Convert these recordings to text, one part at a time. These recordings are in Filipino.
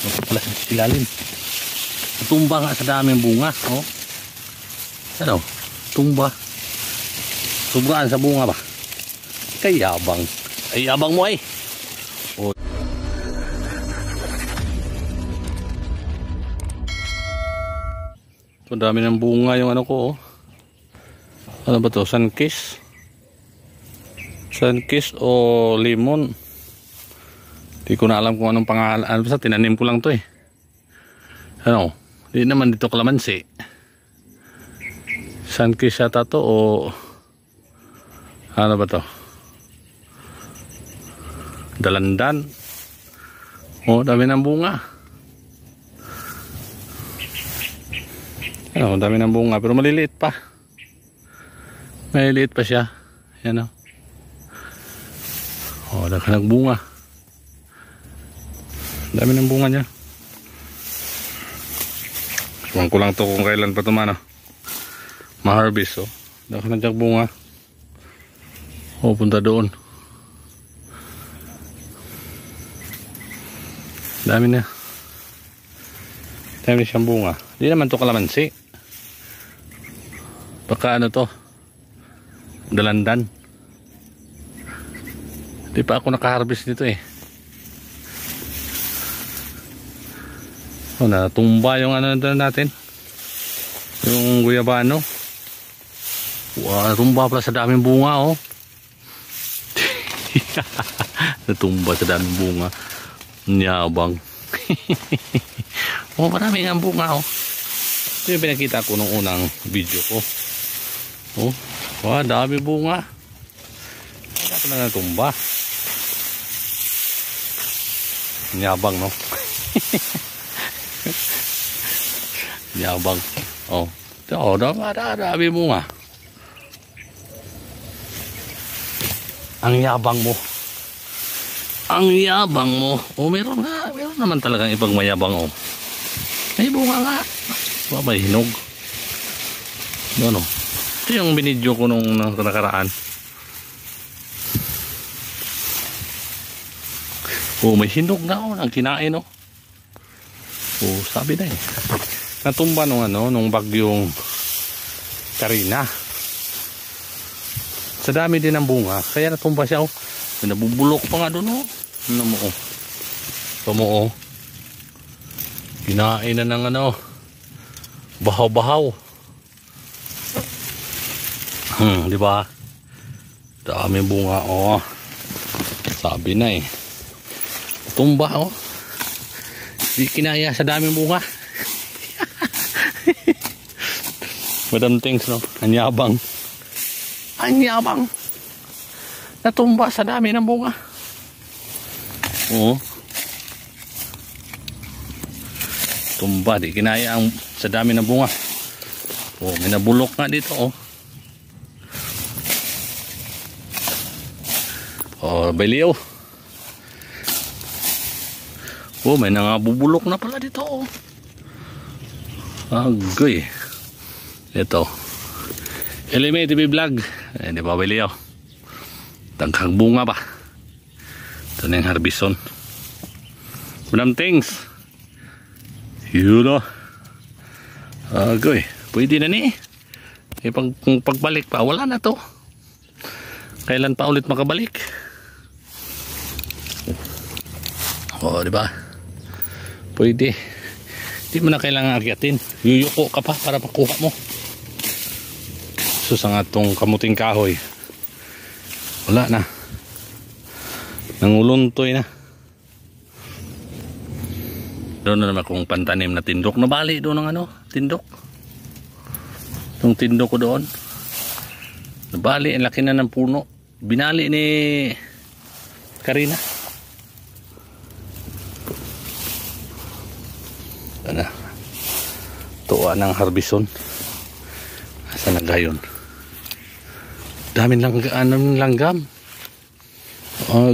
Ito pala sa ilalim. Tumba nga sa daming bunga. Oh. Ano? Tumba. Sobraan sa bunga ba? Kayabang. Ay, yabang mo ay. Oh. Ito dami ng bunga yung ano ko. Oh. Ano ba to? Sunkiss? Sunkiss o lemon? Di ko na alam kung anong pangalan. Ano ba? Tinanim ko lang to eh. Ano? Di naman dito kalamansi. Sunkiss yata to o ano ba to? Dalandan. Oh, dami ng bunga. Ano, dami ng bunga pero maliliit pa. Maliliit pa siya. Yan o. Oh, nagbunga. Dami ng bunga niya. Tuwang ko lang to kung kailan pa tumano. Ma-harvest oh. Nakanadyak bunga. Oh, punta doon. Dami na. Dami siyang bunga. Di naman to kalamansi. Baka ano to? Dalandan. Di pa ako naka-harvest nito eh. Oh, natumba yung ano natin. Yung guyabano. Wow, tumba pala sa daming bunga oh. Natumba sa daming bunga. Nyabang. Oh, marami nga bunga oh. Ito yung pinakita ko nung unang video ko. Oh, wow, dami bunga. Kaya ko na natumba. Nyabang no. Nyabang. Oh, ito oh, dami bunga. Ang yabang mo. Ang yabang mo. Oh, meron naman talagang ibang mayabang oh. May bunga nga. May hinog. Ano? Ito yung binidyo ko nung nakaraan. Oh, may hinog na oh. Ang kinain oh. Oh, sabi na eh. Natumba nung bagyong Karina. Sa dami din ng bunga. Kaya natumba siya oh. May nabubulok pa nga doon oh. Ano mo oh. Ito mo oh. Kinain na ng ano. Bahaw-bahaw. Di ba? Dami bunga oh. Sabi na eh. Tumba oh. Di kinaya sa daming bunga. Madam Tings no. Anyabang. Anyabang. Natumba sa dami ng bunga. Oo. Tumba, di kinaya ang sa dami ng bunga. Oh, may nabulok nga dito oh. Oh, baliw. Oh, may nangabubulok na pala dito oh. Agoy. Ito. LMA TV vlog. Eh, di ba baliw? Tangkang bunga ba? Ito na yung harbison. Madam Tings. Yun o. Agoy. Pwede na ni. Eh, kung pagbalik pa, wala na to. Kailan pa ulit makabalik? O, diba? Pwede. Di mo na kailangan akyatin. Yuyuko ka pa para makuha mo. So, sa nga itong kamuting kahoy. Wala na. Nanguluntoy na. Doon na naman kung pantanim na tindok. Nabali doon ng ano, tindok. Itong tindok ko doon. Nabali, ang laki na ng puno. Binali ni Karina. Ano? Tuwa ng harbison. Asa na gayon? Daming langgam.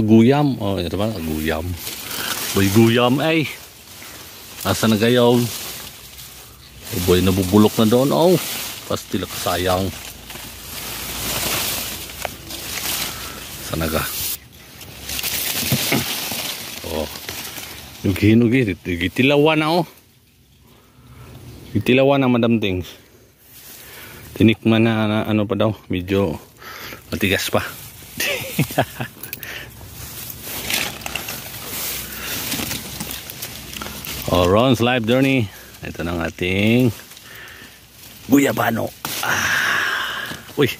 Guyam. Oh, ito ba? Guyam. Boy, guyam ay. Asa na gayon? Oh, boy, nabubulok na doon. Oh, pastila kasayang. Asa na ga? Oh, Ugi, gitilawan na oh. Gitilawan na Madam Tings. Tinikman na ano pa daw, medyo matigas pa. Oh, Ron's Life Journey. Ito ng ating guyabano. Uy,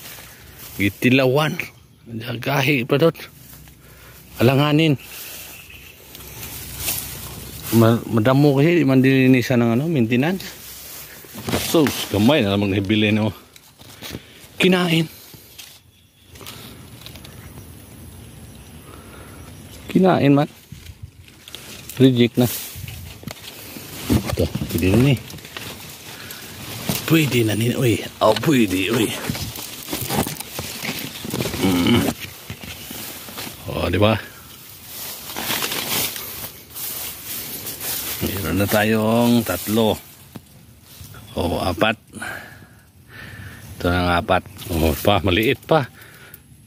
gitilawan. Gahi pa doon. Alanganin. Madamo kasi mandilinisan ng ano, maintenance. So, gamay na namang nabili no. Kinain. Kinain man. Reject na. Ito, pwede na ni. Pwede na ni. Uy, oh pwede, uy. Oh, di ba? Meron na tayong 3. O, 4. Ito na nga 4. O, maliit pa.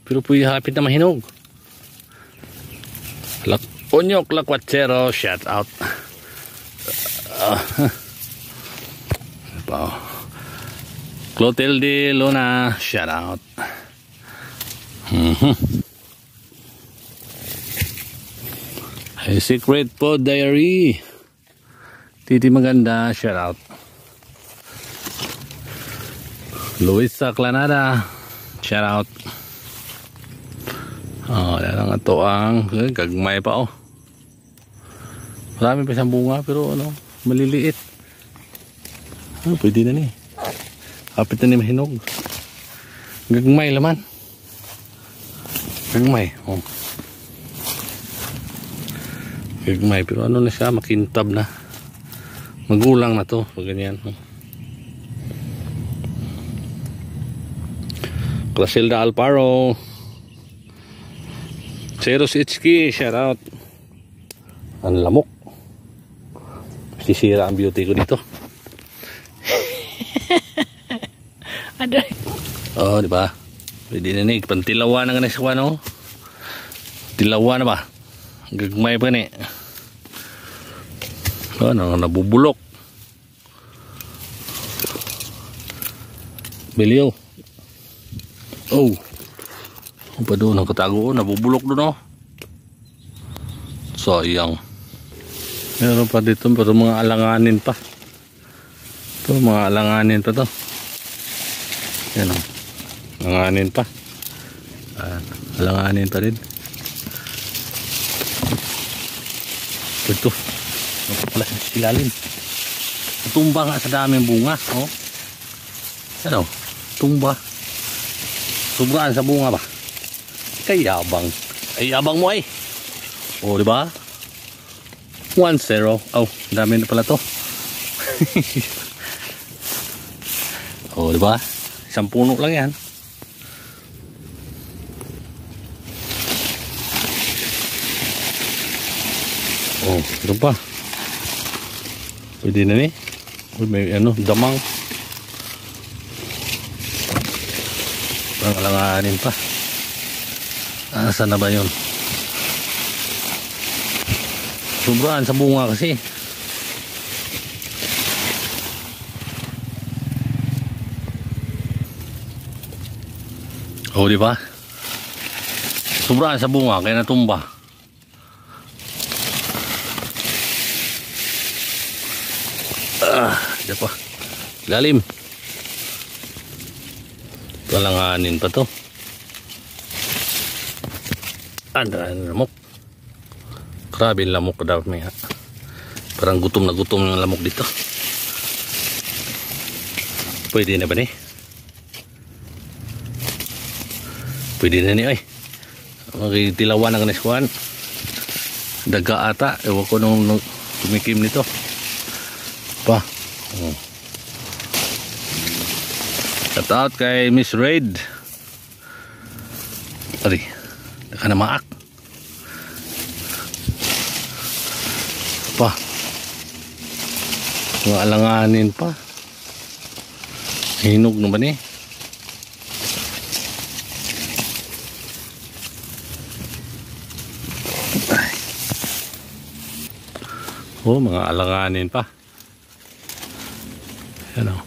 Pero pwede hapit na mahinog. Onyok Lakwatsero, shout out. Clotilde Luna, shout out. A Secret Pod Diary. Titi Maganda, shout out. Luisa Clanada, shout out. Oh, yan ang ito ang gagmay pa oh. Marami pa siyang bunga pero ano, maliliit. Pwede na ni. Kapit na ni mahinog. Gagmay laman. Gagmay. Oh. Gagmay pero ano na siya, makintab na. Magulang na to pag ganyan. Clasilda Alparo, Ceros Ichki, shout out. Ang lamok. Sisira ang beauty ko dito. Oh, di ba? Pwede na ni, pantilawan na nga sa ano. Tilawan na ba? Gagmay pa ni. Oh, nabubulok. Beliw. Oh. Ano pa doon? Ang katago. Nabubulok doon oh. Sayang. Meron pa dito. Pero mga alanganin pa. Ito mga alanganin pa to. Yan o. Alanganin pa. Alanganin pa rin. Ito. Ito pala sa silalim. Tumba nga sa daming bunga. Oh. Ano? Tumba. Sobraan sa bunga ba? Kay yabang. Ay yabang mo ay. Oh, di ba? 1-0. Oh, dami na pala to. Oh, di ba? Isang puno lang yan. Oh, ito pa. Pwede na ni. May ano, damang. Alanganin pa. Saan na ba yun? Sobraan sa bunga kasi. Oh, di ba? Sobraan sa bunga kaya natumba. Di pa. Lalim. Alanganin pa to. Ang lamok. Grabe yung lamok daw may ha. Parang gutom na gutom yung lamok dito. Pwede na ba ni? Pwede na ni ay. Magitilawan ang neskuhan. Daga ata. Ewan ko nung tumikim nito. Pa. Oh. Shout out kay Miss Raid. Ari, naka na maak. Pa. Mga alanganin pa. Hinog naman eh. Oh, mga alanganin pa. Yan o.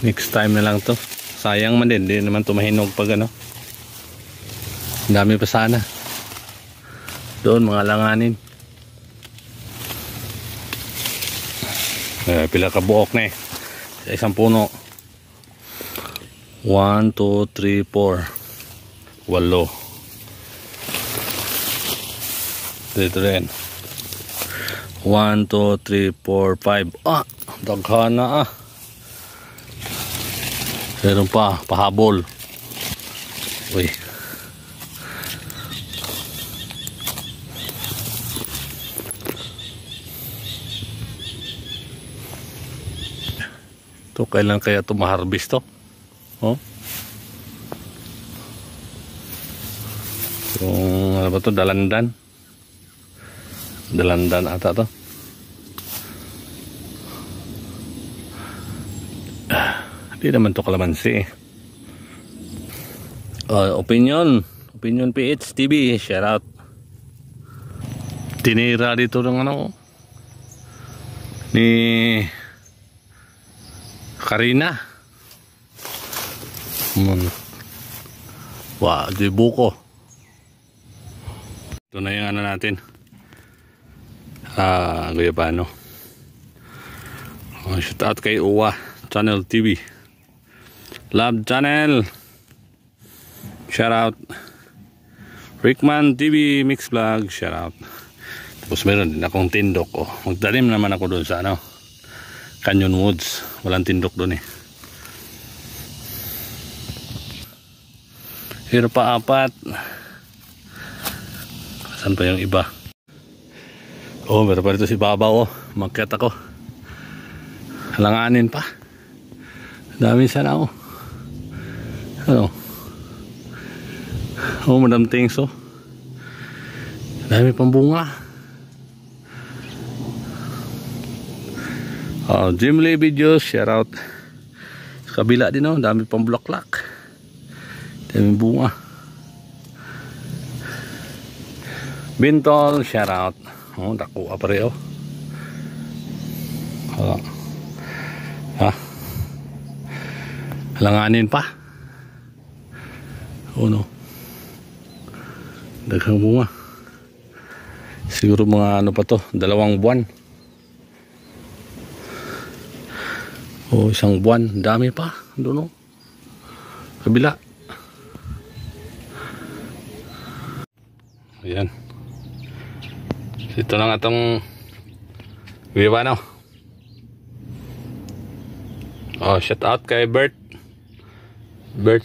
Next time na lang to. Sayang man din. Hindi naman to mahinog pag ano. Ang dami pa sana. Doon mga alanganin. Pila ka buok na eh. Sa isang puno. 1, 2, 3, 4. 8. Dito rin. 1, 2, 3, 4, 5. Ah! Daghan na ah. Meron pa. Pahabol. Uy. Ito, kailan kaya ito ma-harvest to? Oh? Yung ano ba ito? Dalandan. Dalandan ata to. Hindi naman to kalamansi eh. Opinion PH TV, shout out. Tinira dito ng ano ni Karina. Wow, di buko. Ito na yung ano natin. Guyabano. Shout out kay Uwa Channel TV. Love Channel. Shout out. Rickman TV Mix Vlog. Shout out. Tapos meron din akong tindok. Magtanim naman ako doon sa ano, Canyon Woods. Walang tindok doon eh. Pero pa 4. Saan pa yung iba? Oh, meron pa dito si Babaw. Magkat ako. Halanganin pa. Dami sana ako. Ano? Oh, Madam Tings oh. Dami pang bunga. Jim Lee Videos, shout out. Sa kabila din oh, dami pang bulaklak. Dami bunga. Bintol, shout out. Oh, nakuha pa rin oh. Halanganin pa. Oh no. Daghang bunga. Siguro mga ano pa to, 2 buwan. Oh, 1 buwan. Dami pa. Doon oh. Kabila. Ayan. Ito na nga itong Guyabano. Oh, shout out kay Bert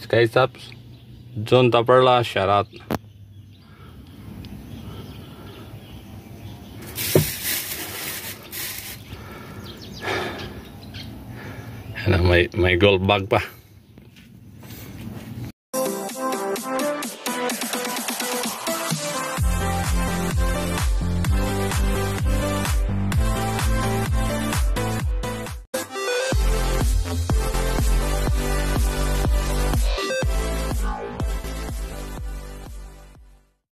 Skysaps. John Taperla, shout out. May gold bag pa.